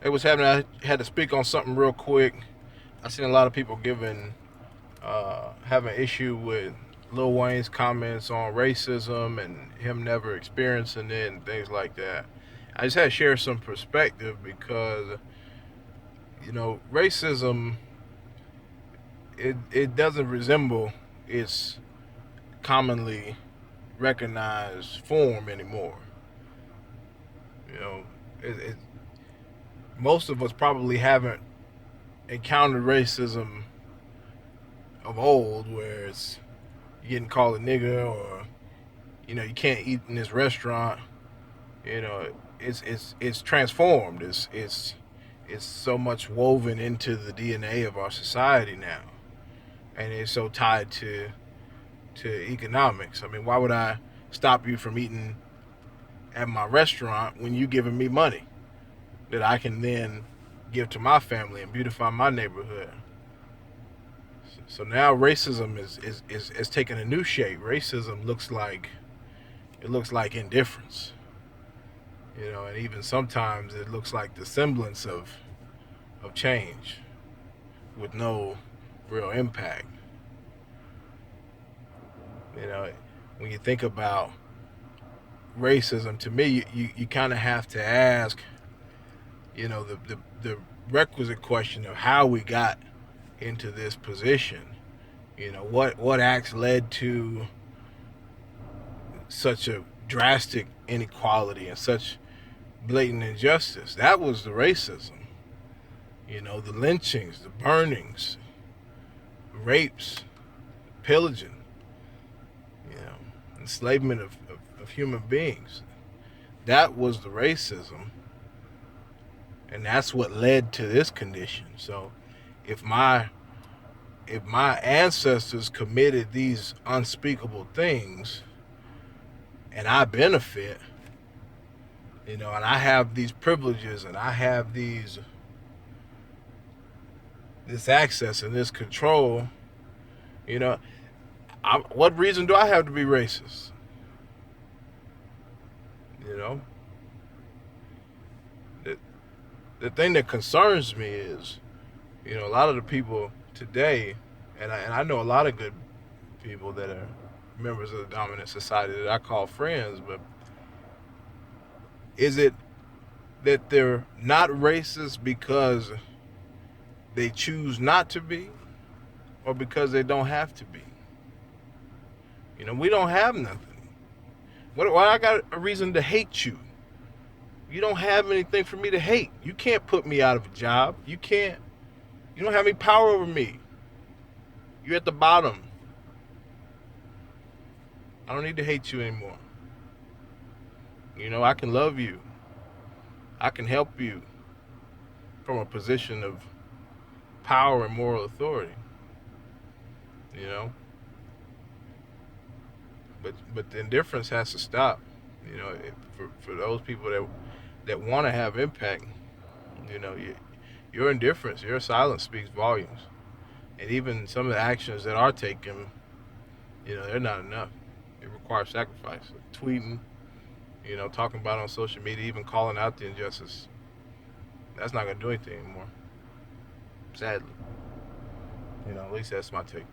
I had to speak on something real quick. I seen a lot of people having issue with Lil Wayne's comments on racism and him never experiencing it and things like that. I just had to share some perspective because racism, it doesn't resemble its commonly recognized form anymore. You know, it most of us probably haven't encountered racism of old, where it's you getting called a nigger, or you can't eat in this restaurant. It's transformed. It's so much woven into the DNA of our society now, and it's so tied to economics. I mean, why would I stop you from eating at my restaurant when you giving me money that I can then give to my family and beautify my neighborhood? So now racism is taking a new shape. Racism looks like indifference, and even sometimes it looks like the semblance of change with no real impact. You know, when you think about racism, to me, you kind of have to ask, the requisite question of how we got into this position. What acts led to such a drastic inequality and such blatant injustice? That was the racism. The lynchings, the burnings, rapes, pillaging, enslavement of human beings. That was the racism, and that's what led to this condition. So if my ancestors committed these unspeakable things and I benefit, and I have these privileges and I have this access and this control, you know, what reason do I have to be racist? You know, the, the thing that concerns me is, a lot of the people today, and I know a lot of good people that are members of the dominant society that I call friends, but is it that they're not racist because they choose not to be, or because they don't have to be? We don't have nothing. Why I got a reason to hate you? You don't have anything for me to hate. You can't put me out of a job. You can't. You don't have any power over me. You're at the bottom. I don't need to hate you anymore. I can love you. I can help you from a position of power and moral authority. You know, but the indifference has to stop. For those people that want to have impact, your indifference, your silence speaks volumes. And even some of the actions that are taken, they're not enough. It requires sacrifice. Tweeting, talking about it on social media, even calling out the injustice, that's not going to do anything anymore. Sadly. At least that's my take.